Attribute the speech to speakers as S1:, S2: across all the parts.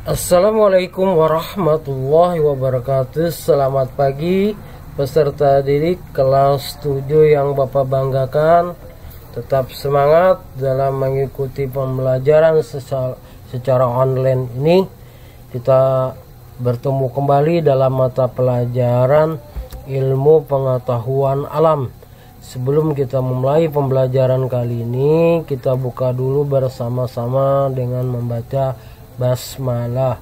S1: Assalamualaikum warahmatullahi wabarakatuh. Selamat pagi peserta didik kelas 7 yang Bapak banggakan. Tetap semangat dalam mengikuti pembelajaran secara online ini. Kita bertemu kembali dalam mata pelajaran ilmu pengetahuan alam. Sebelum kita memulai pembelajaran kali ini, kita buka dulu bersama-sama dengan membaca basmalah.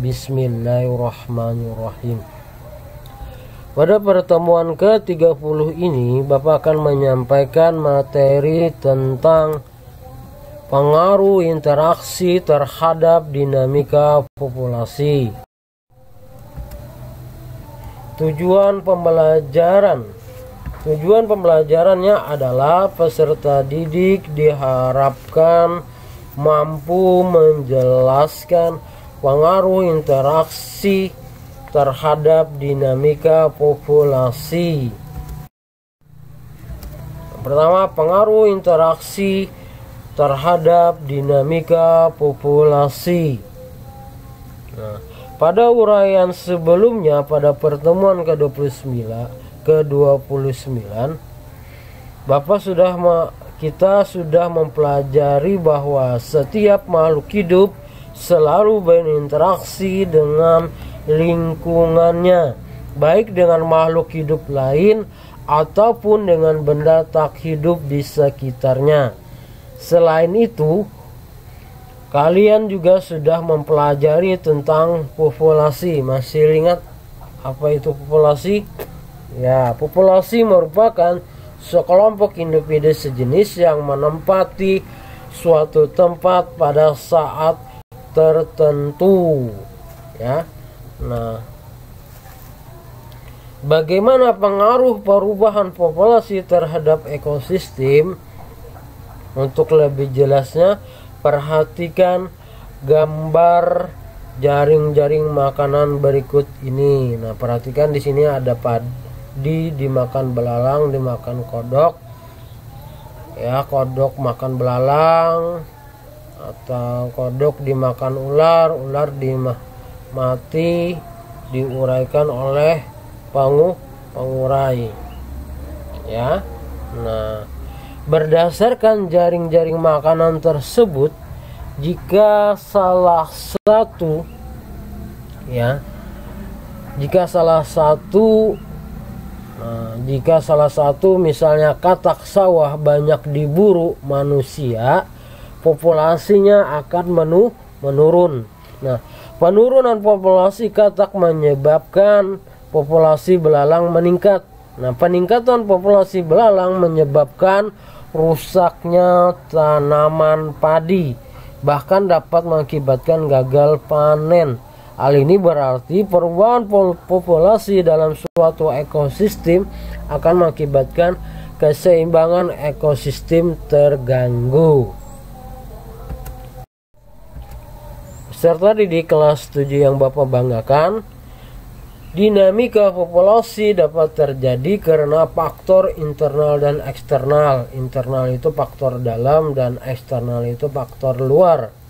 S1: Bismillahirrahmanirrahim. Pada pertemuan ke-30 ini, Bapak akan menyampaikan materi tentang pengaruh interaksi terhadap dinamika populasi. Tujuan pembelajarannya adalah peserta didik diharapkan mampu menjelaskan pengaruh interaksi terhadap dinamika populasi. Pertama, pengaruh interaksi terhadap dinamika populasi. Nah, pada uraian sebelumnya, pada pertemuan ke-29, kita sudah mempelajari bahwa setiap makhluk hidup selalu berinteraksi dengan lingkungannya, baik dengan makhluk hidup lain ataupun dengan benda tak hidup di sekitarnya. Selain itu, kalian juga sudah mempelajari tentang populasi. Masih ingat apa itu populasi? Ya, populasi merupakan sekelompok individu sejenis yang menempati suatu tempat pada saat tertentu. Ya. Nah, bagaimana pengaruh perubahan populasi terhadap ekosistem? Untuk lebih jelasnya, perhatikan gambar jaring-jaring makanan berikut ini. Nah, perhatikan di sini ada dimakan belalang, dimakan kodok. Ya, kodok makan belalang, atau kodok dimakan ular, ular mati diuraikan oleh pengurai. Ya. Nah, berdasarkan jaring-jaring makanan tersebut, jika salah satu misalnya katak sawah banyak diburu manusia, populasinya akan menurun. Nah, penurunan populasi katak menyebabkan populasi belalang meningkat. Nah, peningkatan populasi belalang menyebabkan rusaknya tanaman padi, bahkan dapat mengakibatkan gagal panen. Hal ini berarti perubahan populasi dalam suatu ekosistem akan mengakibatkan keseimbangan ekosistem terganggu. Peserta didik kelas 7 yang Bapak banggakan, dinamika populasi dapat terjadi karena faktor internal dan eksternal. Internal itu faktor dalam dan eksternal itu faktor luar.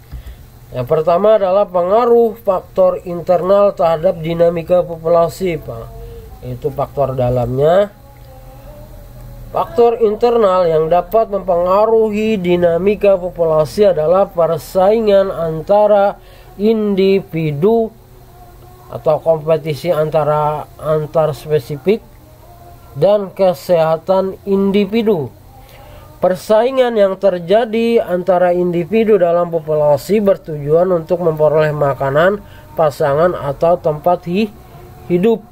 S1: Yang pertama adalah pengaruh faktor internal terhadap dinamika populasi, Pak. Itu faktor dalamnya. Faktor internal yang dapat mempengaruhi dinamika populasi adalah persaingan antara individu atau kompetisi antar spesifik dan kesehatan individu. Persaingan yang terjadi antara individu dalam populasi bertujuan untuk memperoleh makanan, pasangan, atau tempat hidup.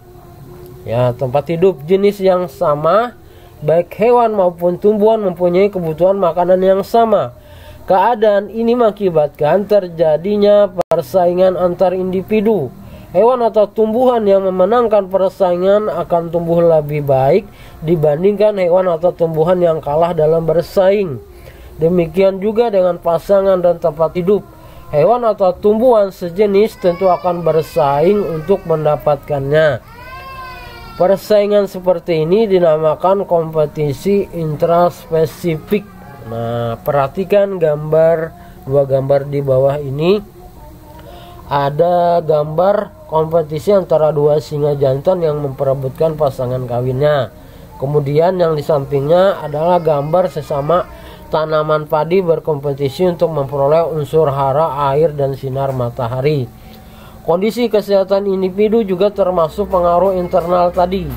S1: Ya, tempat hidup jenis yang sama, baik hewan maupun tumbuhan mempunyai kebutuhan makanan yang sama. Keadaan ini mengakibatkan terjadinya persaingan antar individu. Hewan atau tumbuhan yang memenangkan persaingan akan tumbuh lebih baik dibandingkan hewan atau tumbuhan yang kalah dalam bersaing. Demikian juga dengan pasangan dan tempat hidup. Hewan atau tumbuhan sejenis tentu akan bersaing untuk mendapatkannya. Persaingan seperti ini dinamakan kompetisi intraspesifik. Nah, perhatikan dua gambar di bawah ini. ada gambar kompetisi antara dua singa jantan yang memperebutkan pasangan kawinnya. Kemudian yang di sampingnya adalah gambar sesama tanaman padi berkompetisi untuk memperoleh unsur hara, air, dan sinar matahari. Kondisi kesehatan individu juga termasuk pengaruh internal tadi.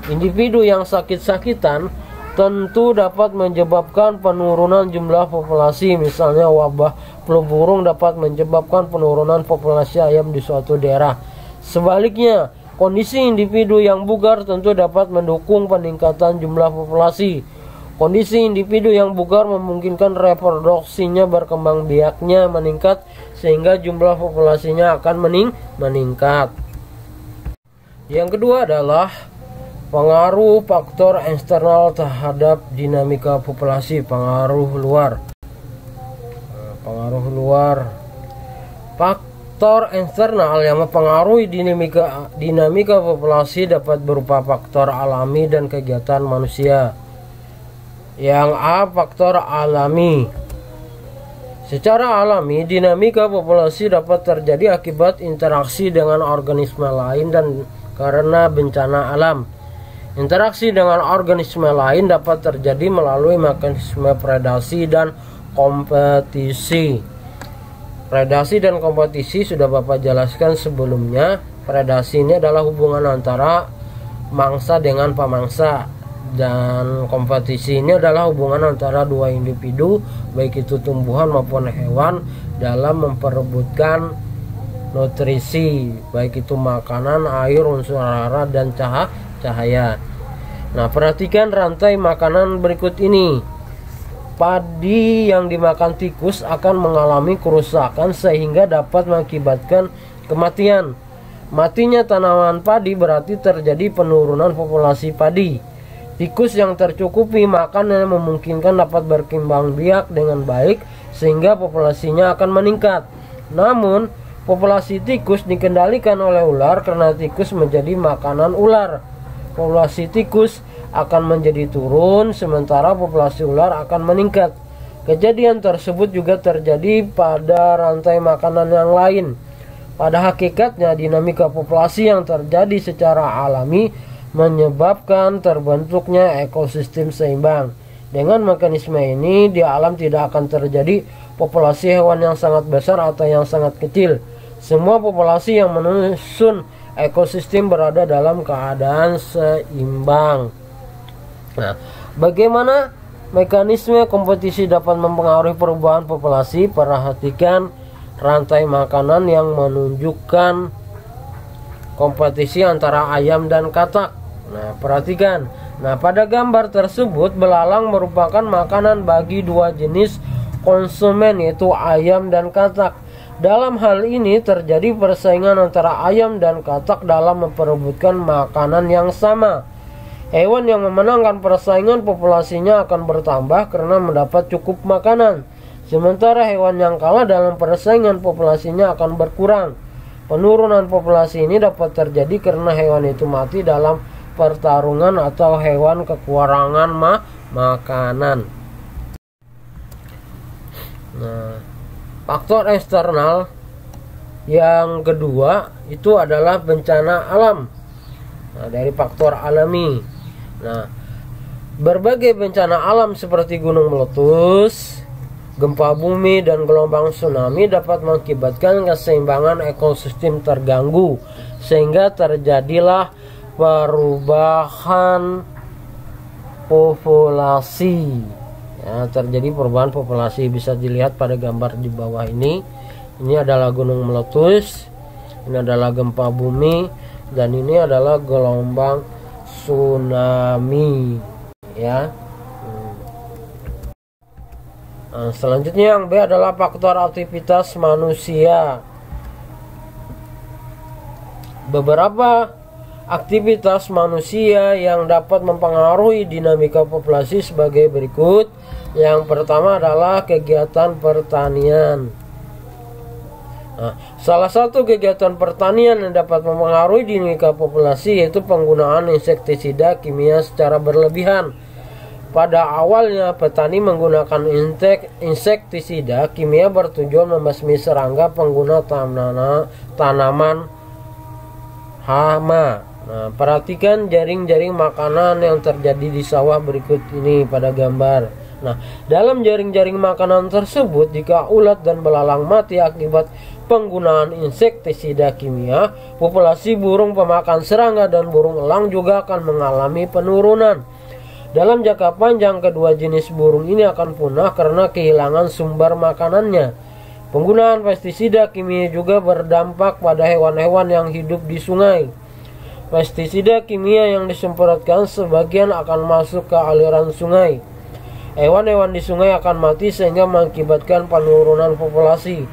S1: Individu yang sakit-sakitan tentu dapat menyebabkan penurunan jumlah populasi. Misalnya wabah flu burung dapat menyebabkan penurunan populasi ayam di suatu daerah. Sebaliknya, kondisi individu yang bugar tentu dapat mendukung peningkatan jumlah populasi. Kondisi individu yang bugar memungkinkan reproduksinya berkembang biaknya meningkat sehingga jumlah populasinya akan meningkat. Yang kedua adalah pengaruh faktor eksternal terhadap dinamika populasi, pengaruh luar. Faktor eksternal yang mempengaruhi dinamika populasi dapat berupa faktor alami dan kegiatan manusia. Yang A, faktor alami. Secara alami, dinamika populasi dapat terjadi akibat interaksi dengan organisme lain dan karena bencana alam. Interaksi dengan organisme lain dapat terjadi melalui mekanisme predasi dan kompetisi. Predasi dan kompetisi sudah Bapak jelaskan sebelumnya. Predasi ini adalah hubungan antara mangsa dengan pemangsa, dan kompetisi ini adalah hubungan antara dua individu, baik itu tumbuhan maupun hewan, dalam memperebutkan nutrisi, baik itu makanan, air, unsur hara, dan cahaya. Nah, perhatikan rantai makanan berikut ini. Padi yang dimakan tikus akan mengalami kerusakan sehingga dapat mengakibatkan kematian. Matinya tanaman padi berarti terjadi penurunan populasi padi. Tikus yang tercukupi makan memungkinkan dapat berkembang biak dengan baik sehingga populasinya akan meningkat. Namun, populasi tikus dikendalikan oleh ular karena tikus menjadi makanan ular. Populasi tikus akan menjadi turun sementara populasi ular akan meningkat. Kejadian tersebut juga terjadi pada rantai makanan yang lain. Pada hakikatnya, dinamika populasi yang terjadi secara alami menyebabkan terbentuknya ekosistem seimbang. Dengan mekanisme ini, di alam tidak akan terjadi populasi hewan yang sangat besar atau yang sangat kecil. Semua populasi yang menyusun ekosistem berada dalam keadaan seimbang. Nah, bagaimana mekanisme kompetisi dapat mempengaruhi perubahan populasi? Perhatikan rantai makanan yang menunjukkan kompetisi antara ayam dan katak. Nah, perhatikan. Nah, pada gambar tersebut belalang merupakan makanan bagi dua jenis konsumen, yaitu ayam dan katak. Dalam hal ini terjadi persaingan antara ayam dan katak dalam memperebutkan makanan yang sama. Hewan yang memenangkan persaingan populasinya akan bertambah karena mendapat cukup makanan. Sementara hewan yang kalah dalam persaingan populasinya akan berkurang. Penurunan populasi ini dapat terjadi karena hewan itu mati dalam pertarungan atau hewan kekurangan makanan. Nah, faktor eksternal yang kedua itu adalah bencana alam. Nah, dari faktor alami. Nah, berbagai bencana alam seperti gunung meletus, gempa bumi, dan gelombang tsunami dapat mengakibatkan keseimbangan ekosistem terganggu sehingga terjadilah perubahan populasi. Ya, terjadi perubahan populasi, bisa dilihat pada gambar di bawah ini. Ini adalah gunung meletus, ini adalah gempa bumi, dan ini adalah gelombang tsunami. Ya. Nah, selanjutnya yang B adalah faktor aktivitas manusia. Beberapa aktivitas manusia yang dapat mempengaruhi dinamika populasi sebagai berikut. Yang pertama adalah kegiatan pertanian. Nah, salah satu kegiatan pertanian yang dapat mempengaruhi dinamika populasi yaitu penggunaan insektisida kimia secara berlebihan. Pada awalnya petani menggunakan insektisida kimia bertujuan membasmi serangga pengguna tanaman hama. Nah, perhatikan jaring-jaring makanan yang terjadi di sawah berikut ini pada gambar. Nah, dalam jaring-jaring makanan tersebut, jika ulat dan belalang mati akibat penggunaan insektisida kimia, populasi burung pemakan serangga dan burung elang juga akan mengalami penurunan. Dalam jangka panjang, kedua jenis burung ini akan punah karena kehilangan sumber makanannya. Penggunaan pestisida kimia juga berdampak pada hewan-hewan yang hidup di sungai. Pestisida kimia yang disemprotkan sebagian akan masuk ke aliran sungai. Hewan-hewan di sungai akan mati sehingga mengakibatkan penurunan populasi.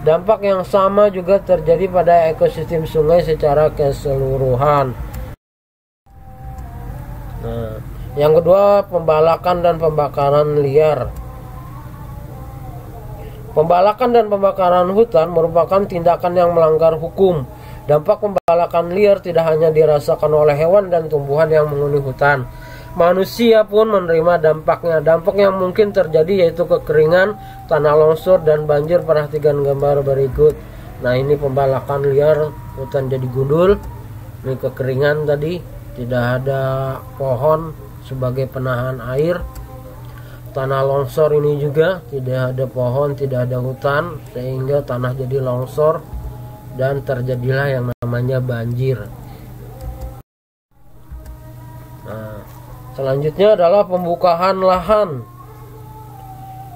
S1: Dampak yang sama juga terjadi pada ekosistem sungai secara keseluruhan. Nah, yang kedua, pembalakan dan pembakaran liar. Pembalakan dan pembakaran hutan merupakan tindakan yang melanggar hukum. Dampak pembalakan liar tidak hanya dirasakan oleh hewan dan tumbuhan yang menghuni hutan. Manusia pun menerima dampaknya. Dampak yang mungkin terjadi yaitu kekeringan, tanah longsor, dan banjir. Perhatikan gambar berikut. Nah, ini pembalakan liar, hutan jadi gundul. Ini kekeringan tadi, tidak ada pohon sebagai penahan air. Tanah longsor ini juga tidak ada pohon, tidak ada hutan, sehingga tanah jadi longsor dan terjadilah yang namanya banjir. Nah, selanjutnya adalah pembukaan lahan.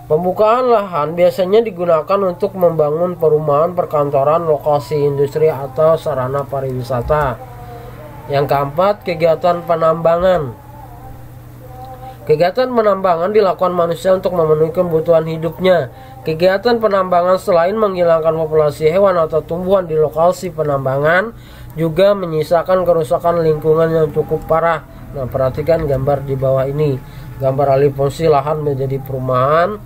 S1: Pembukaan lahan biasanya digunakan untuk membangun perumahan, perkantoran, lokasi industri, atau sarana pariwisata. Yang keempat, kegiatan penambangan. Kegiatan penambangan dilakukan manusia untuk memenuhi kebutuhan hidupnya. Kegiatan penambangan selain menghilangkan populasi hewan atau tumbuhan di lokasi penambangan, juga menyisakan kerusakan lingkungan yang cukup parah. Nah, perhatikan gambar di bawah ini. Gambar alih fungsi lahan menjadi perumahan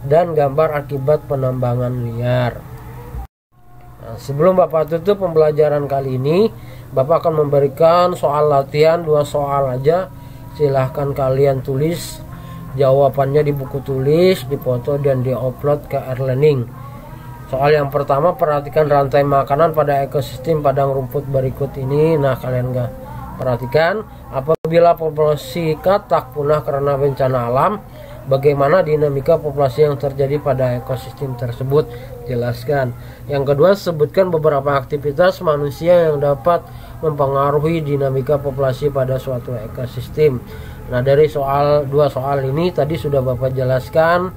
S1: dan gambar akibat penambangan liar. Nah, sebelum Bapak tutup pembelajaran kali ini, Bapak akan memberikan soal latihan, 2 soal aja. Silahkan kalian tulis jawabannya di buku tulis, difoto, dan diupload ke e-learning. Soal yang pertama, perhatikan rantai makanan pada ekosistem padang rumput berikut ini. Nah, kalian nggak perhatikan, apabila populasi katak punah karena bencana alam, bagaimana dinamika populasi yang terjadi pada ekosistem tersebut? Jelaskan. Yang kedua, sebutkan beberapa aktivitas manusia yang dapat mempengaruhi dinamika populasi pada suatu ekosistem. Nah, dari 2 soal ini tadi sudah Bapak jelaskan.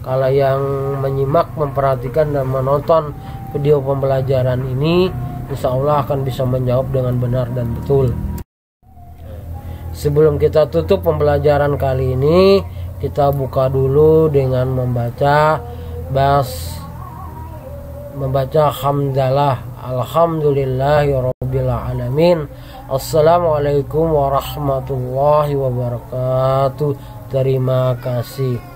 S1: Kalau yang menyimak, memperhatikan, dan menonton video pembelajaran ini, insya Allah akan bisa menjawab dengan benar dan betul. Sebelum kita tutup pembelajaran kali ini, kita buka dulu dengan membaca hamdalah. Alhamdulillahirabbil alamin. Assalamualaikum warahmatullahi wabarakatuh. Terima kasih.